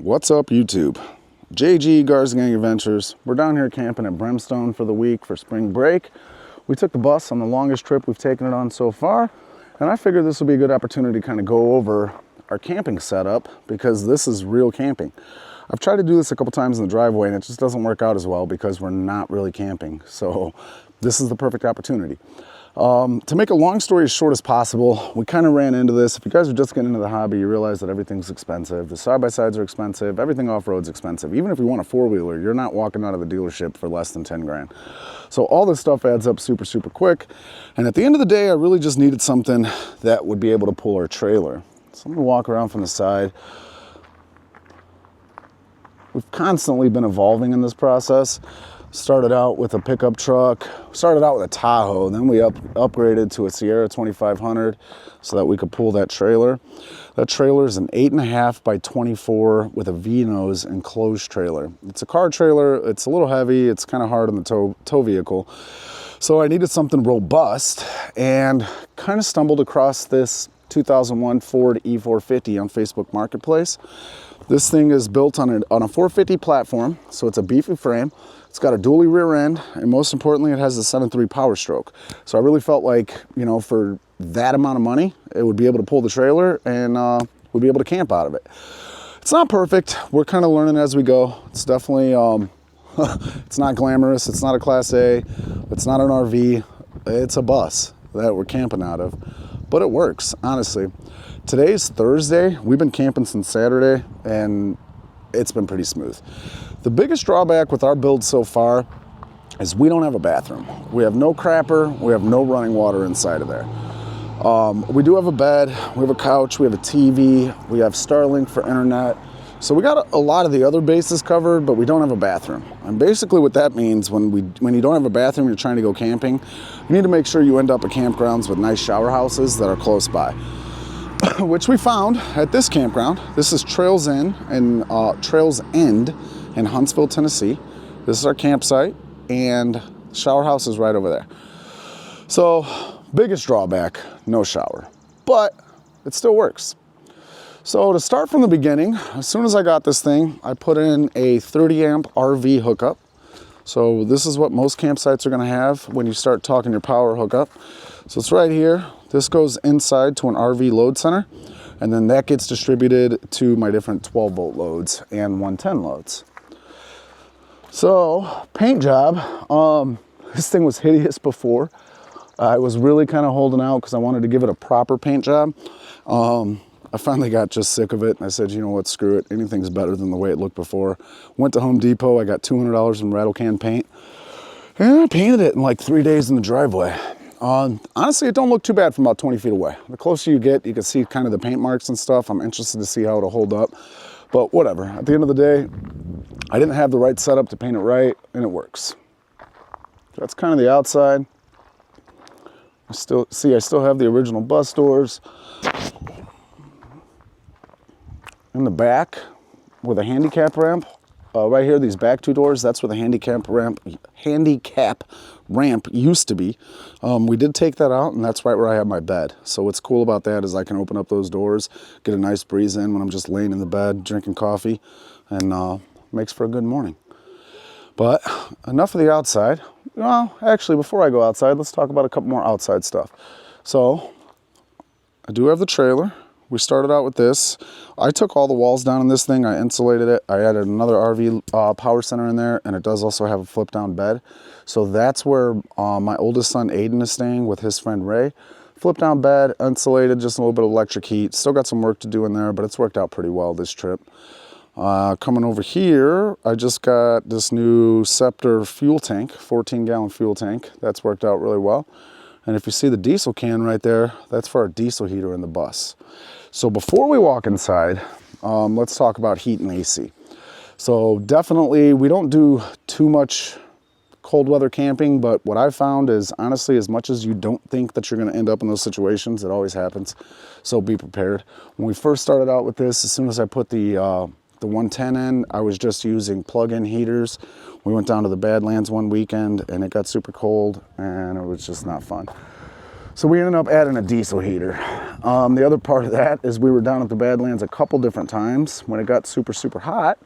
What's up, YouTube? JG Garza Gang Adventures. We're down here camping at Brimstone for the week for spring break. We took the bus on the longest trip we've taken it on so far, and I figured this would be a good opportunity to kind of go over our camping setup because this is real camping. I've tried to do this a couple times in the driveway and it just doesn't work out as well because we're not really camping. So this is the perfect opportunity. To make a long story as short as possible, we kind of ran into this. If you guys are just getting into the hobby, you realize that everything's expensive. The side-by-sides are expensive. Everything off-road's expensive. Even if you want a four-wheeler, you're not walking out of the dealership for less than 10 grand. So all this stuff adds up super, super quick. And at the end of the day, I really just needed something that would be able to pull our trailer. So I'm gonna walk around from the side. We've constantly been evolving in this process. Started out with a pickup truck, started out with a Tahoe, then we upgraded to a Sierra 2500 so that we could pull that trailer. That trailer is an 8.5 by 24 with a V-nose enclosed trailer. It's a car trailer, it's a little heavy, it's kind of hard on the tow vehicle. So I needed something robust and kind of stumbled across this 2001 Ford E450 on Facebook Marketplace. This thing is built on a 450 platform, so it's a beefy frame. It's got a dually rear end, and most importantly, it has a 7.3 power stroke. So I really felt like, you know, for that amount of money, it would be able to pull the trailer and we'd be able to camp out of it. It's not perfect. We're kind of learning as we go. It's definitely, it's not glamorous. It's not a Class A. It's not an RV. It's a bus that we're camping out of, but it works, honestly. Today's Thursday. We've been camping since Saturday, and it's been pretty smooth. The biggest drawback with our build so far is we don't have a bathroom. We have no crapper, we have no running water inside of there. We do have a bed, we have a couch, we have a TV, we have Starlink for internet. So we got a lot of the other bases covered, but we don't have a bathroom. And basically what that means when you don't have a bathroom, you're trying to go camping, you need to make sure you end up at campgrounds with nice shower houses that are close by. Which we found at this campground. This is Trails End in Huntsville, Tennessee. This is our campsite, and the shower house is right over there. So, biggest drawback, no shower, but it still works. So to start from the beginning, as soon as I got this thing, I put in a 30 amp RV hookup. So this is what most campsites are gonna have when you start talking your power hookup. So it's right here. This goes inside to an RV load center, and then that gets distributed to my different 12 volt loads and 110 loads. So paint job, this thing was hideous before. I was really kind of holding out because I wanted to give it a proper paint job. I finally got just sick of it. I said, you know what, screw it. Anything's better than the way it looked before. Went to Home Depot, I got $200 in rattle can paint, and I painted it in like 3 days in the driveway. Honestly, it don't look too bad from about 20 feet away. The closer you get, you can see kind of the paint marks and stuff. I'm interested to see how it'll hold up, but whatever. At the end of the day, I didn't have the right setup to paint it right, and it works. That's kind of the outside. I still have the original bus doors. In the back, with a handicap ramp, right here, these back two doors, that's where the handicap ramp used to be. We did take that out, and that's right where I have my bed. So what's cool about that is I can open up those doors, get a nice breeze in when I'm just laying in the bed, drinking coffee, and makes for a good morning. But enough of the outside. Well, actually, before I go outside, let's talk about a couple more outside stuff. So I do have the trailer. We started out with this. I took all the walls down in this thing. I insulated it. I added another RV power center in there, and it does also have a flip down bed. So that's where my oldest son Aiden is staying with his friend Ray. Flip down bed, insulated, just a little bit of electric heat. Still got some work to do in there, but it's worked out pretty well this trip. Coming over here, I just got this new Scepter fuel tank, 14-gallon fuel tank. That's worked out really well. And if you see the diesel can right there, that's for our diesel heater in the bus. So before we walk inside, let's talk about heat and AC. So definitely, we don't do too much cold weather camping, but what I found is, honestly, as much as you don't think that you're gonna end up in those situations, it always happens. So be prepared. When we first started out with this, as soon as I put the 110 in, I was just using plug-in heaters. We went down to the Badlands one weekend and it got super cold and it was just not fun. So we ended up adding a diesel heater. The other part of that is we were down at the Badlands a couple different times when it got super, super hot,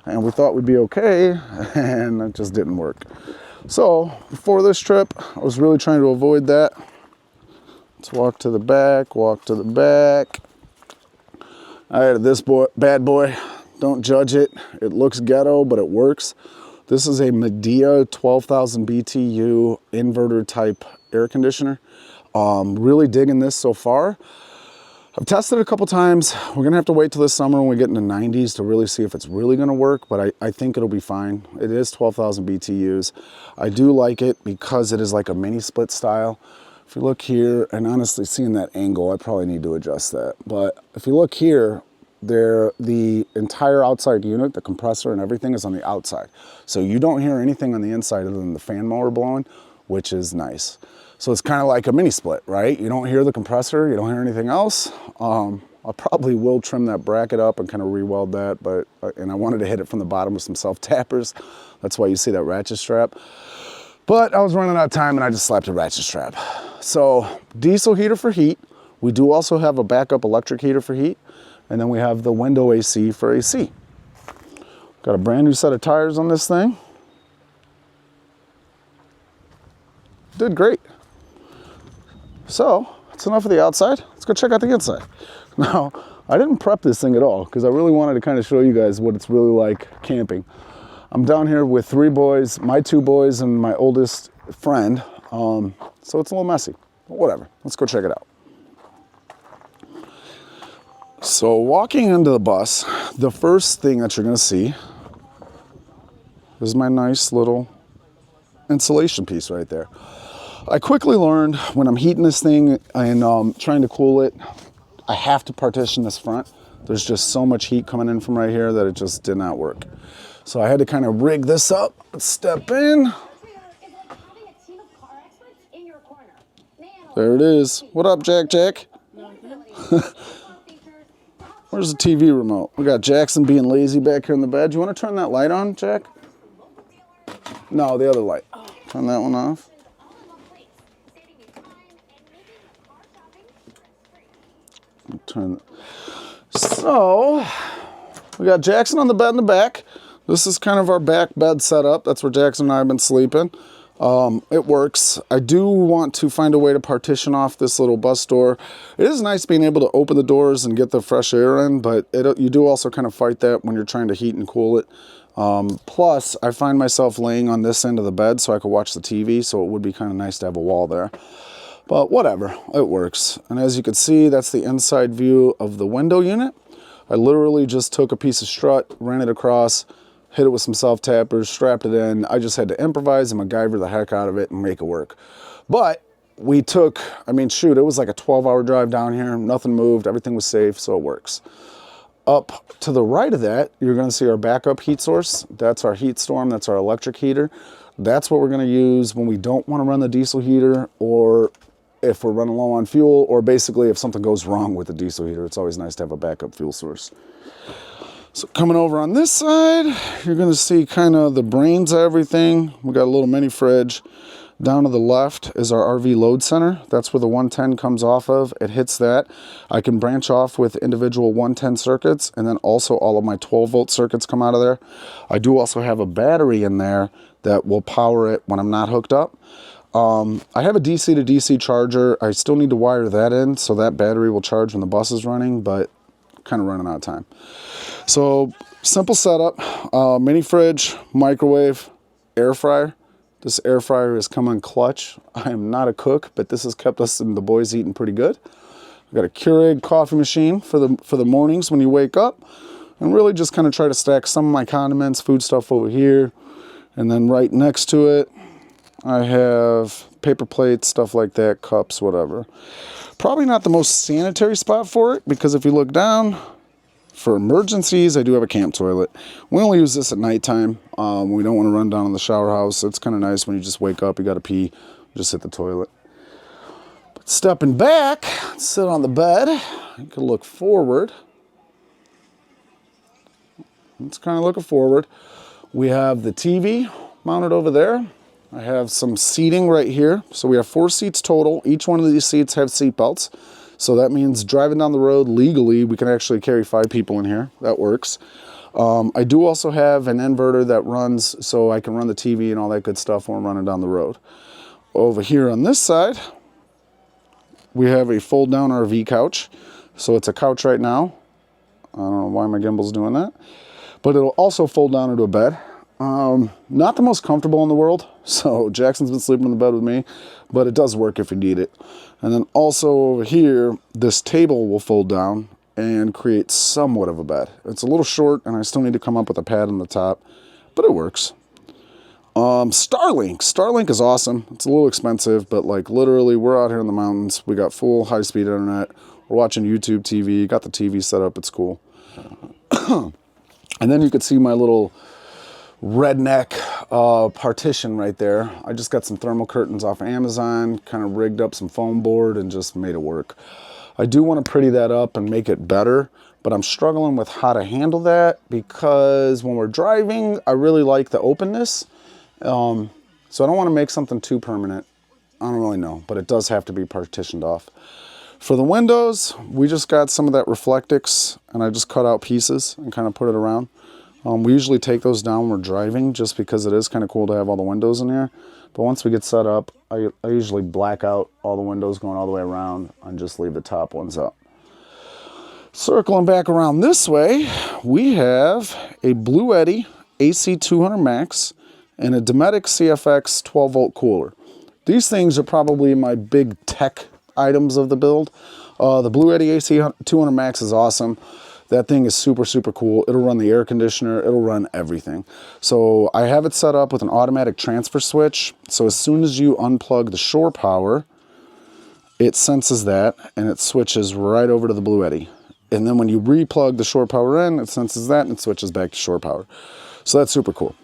and we thought we'd be okay, and it just didn't work. So before this trip, I was really trying to avoid that. Let's walk to the back, walk to the back. I added this bad boy. Don't judge it. It looks ghetto, but it works. This is a Medea 12,000 BTU inverter type air conditioner. Really digging this so far. I've tested it a couple times. We're gonna have to wait till this summer when we get in the 90s to really see if it's really gonna work, but I think it'll be fine. It is 12,000 BTUs. I do like it because it is like a mini split style. If you look here, and honestly seeing that angle, I probably need to adjust that. But if you look here, the entire outside unit, the compressor and everything is on the outside. So you don't hear anything on the inside other than the fan mower blowing, which is nice. So it's kind of like a mini split, right? You don't hear the compressor, you don't hear anything else. I probably will trim that bracket up and kind of re-weld that, and I wanted to hit it from the bottom with some self-tappers. That's why you see that ratchet strap. But I was running out of time and I just slapped a ratchet strap. So diesel heater for heat. We do also have a backup electric heater for heat. And then we have the window AC for AC. Got a brand new set of tires on this thing. Did great. So that's enough of the outside. Let's go check out the inside. Now, I didn't prep this thing at all because I really wanted to kind of show you guys what it's really like camping. I'm down here with 3 boys, my 2 boys and my oldest friend. So it's a little messy, but whatever. Let's go check it out. So walking into the bus, the first thing that you're gonna see is my nice little insulation piece right there. I quickly learned when I'm heating this thing and trying to cool it, I have to partition this front. There's just so much heat coming in from right here that it just did not work. So I had to kind of rig this up, step in. There it is. What up, Jack? Where's the TV remote? We got Jackson being lazy back here in the bed. Do you want to turn that light on, Jack? No, the other light. Turn that one off. So, we got Jackson on the bed in the back. This is kind of our back bed setup. That's where Jackson and I have been sleeping. It works. I do want to find a way to partition off this little bus door. It is nice being able to open the doors and get the fresh air in, but you do also kind of fight that when you're trying to heat and cool it. Plus, I find myself laying on this end of the bed so I could watch the TV, so it would be kind of nice to have a wall there. But whatever, it works. And as you can see, that's the inside view of the window unit. I literally just took a piece of strut, ran it across, hit it with some self-tappers, strapped it in. I just had to improvise and MacGyver the heck out of it and make it work. But we took, I mean, shoot, it was like a 12-hour drive down here. Nothing moved, everything was safe, so it works. Up to the right of that, you're gonna see our backup heat source. That's our heat storm, that's our electric heater. That's what we're gonna use when we don't wanna run the diesel heater, or if we're running low on fuel, or basically if something goes wrong with the diesel heater. It's always nice to have a backup fuel source. So coming over on this side, you're gonna see kind of the brains of everything. We got a little mini fridge. Down to the left is our RV load center. That's where the 110 comes off of. It hits that. I can branch off with individual 110 circuits, and then also all of my 12-volt circuits come out of there. I do also have a battery in there that will power it when I'm not hooked up. I have a DC to DC charger. I still need to wire that in so that battery will charge when the bus is running, but kind of running out of time. So simple setup, mini fridge, microwave, air fryer. This air fryer has come in clutch. I am not a cook, but this has kept us and the boys eating pretty good. I've got a Keurig coffee machine for the mornings when you wake up, and really just kind of try to stack some of my condiments, food stuff over here, and then right next to it, I have paper plates, stuff like that, cups, whatever. Probably not the most sanitary spot for it, because if you look down, for emergencies, I do have a camp toilet. We only use this at nighttime. We don't want to run down in the shower house. It's kind of nice when you just wake up, you got to pee, just hit the toilet. But stepping back, sit on the bed. You can look forward. It's kind of looking forward. We have the TV mounted over there. I have some seating right here. So we have 4 seats total. Each one of these seats have seat belts. So that means driving down the road legally, we can actually carry 5 people in here. That works. I do also have an inverter that runs so I can run the TV and all that good stuff when I'm running down the road. Over here on this side, we have a fold down RV couch. So it's a couch right now. I don't know why my gimbal's doing that, but it'll also fold down into a bed. Not the most comfortable in the world, so Jackson's been sleeping in the bed with me, but it does work if you need it. And then also over here, this table will fold down and create somewhat of a bed. It's a little short, and I still need to come up with a pad on the top, but it works. Starlink is awesome. It's a little expensive, but like literally we're out here in the mountains. We got full high-speed internet. We're watching YouTube TV, got the TV set up, it's cool. And then you could see my little redneck partition right there. I just got some thermal curtains off of Amazon, kind of rigged up some foam board and just made it work. I do want to pretty that up and make it better, but I'm struggling with how to handle that because when we're driving, I really like the openness. So I don't want to make something too permanent. I don't really know, but it does have to be partitioned off. For the windows, we just got some of that Reflectix, and I just cut out pieces and kind of put it around. We usually take those down when we're driving just because it is kind of cool to have all the windows in here. But once we get set up, I usually black out all the windows going all the way around and just leave the top ones up. Circling back around this way, we have a Blue Eddy AC 200 Max and a Dometic CFX 12-volt cooler. These things are probably my big tech items of the build. The Blue Eddy AC 200 Max is awesome. That thing is super, super cool. It'll run the air conditioner. It'll run everything. So I have it set up with an automatic transfer switch. So as soon as you unplug the shore power, it senses that and it switches right over to the Blue Eddy. And then when you replug the shore power in, it senses that and it switches back to shore power. So that's super cool.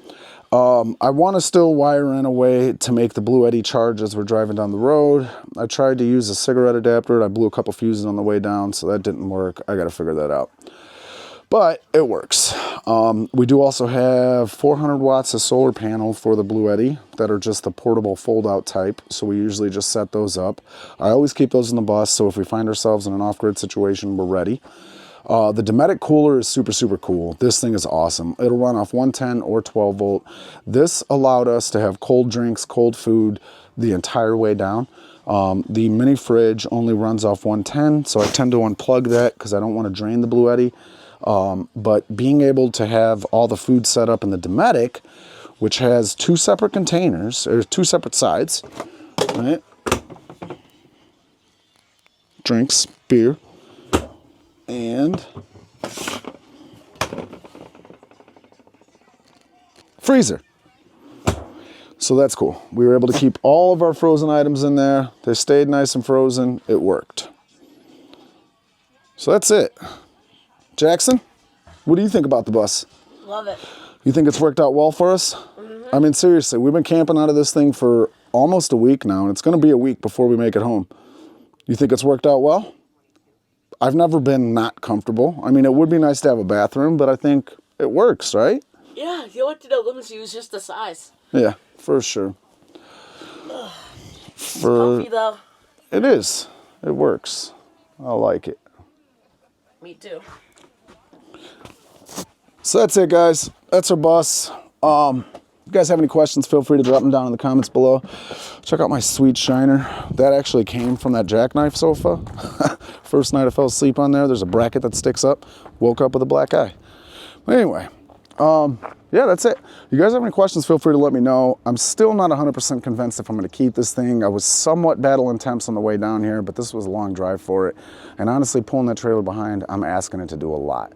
I want to still wire in a way to make the Blue Eddy charge as we're driving down the road. I tried to use a cigarette adapter. I blew a couple fuses on the way down, so that didn't work. I got to figure that out. But it works. We do also have 400 watts of solar panel for the Blue Eddy that are just the portable fold-out type, so we usually just set those up. I always keep those in the bus, so if we find ourselves in an off-grid situation, we're ready. The Dometic cooler is super, super cool. This thing is awesome. It'll run off 110 or 12 volt. This allowed us to have cold drinks, cold food the entire way down. The mini fridge only runs off 110, so I tend to unplug that because I don't want to drain the Blue Eddy. But being able to have all the food set up in the Dometic, which has 2 separate containers, or 2 separate sides, right? Drinks, beer, and freezer. So that's cool. We were able to keep all of our frozen items in there. They stayed nice and frozen. It worked. So that's it. Jackson, what do you think about the bus? Love it. You think it's worked out well for us? Mm-hmm. I mean, seriously, we've been camping out of this thing for almost a week now, and it's going to be a week before we make it home. You think it's worked out well? I've never been not comfortable. I mean, it would be nice to have a bathroom, but I think it works, right? Yeah, the only thing that limits you is just the size. Yeah, for sure. It's comfy, though. It is. It works. I like it. Me too. So that's it, guys. That's our bus. If you guys have any questions, feel free to drop them down in the comments below. Check out my sweet shiner. That actually came from that jackknife sofa. First night I fell asleep on there. There's a bracket that sticks up. Woke up with a black eye. But anyway, yeah, that's it. You guys have any questions, feel free to let me know. I'm still not 100% convinced if I'm going to keep this thing. I was somewhat battle intense on the way down here, but this was a long drive for it. And honestly, pulling that trailer behind, I'm asking it to do a lot.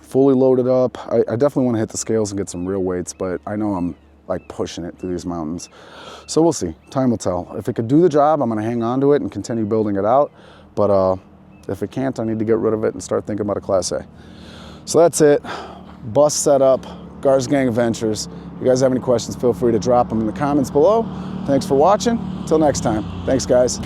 Fully loaded up. I definitely want to hit the scales and get some real weights, but I know I'm like pushing it through these mountains. So we'll see. Time will tell. If it could do the job, I'm going to hang on to it and continue building it out. But if it can't, I need to get rid of it and start thinking about a Class A. So that's it. Bus setup, Gar's Gang Adventures. If you guys have any questions, feel free to drop them in the comments below. Thanks for watching. Until next time. Thanks, guys.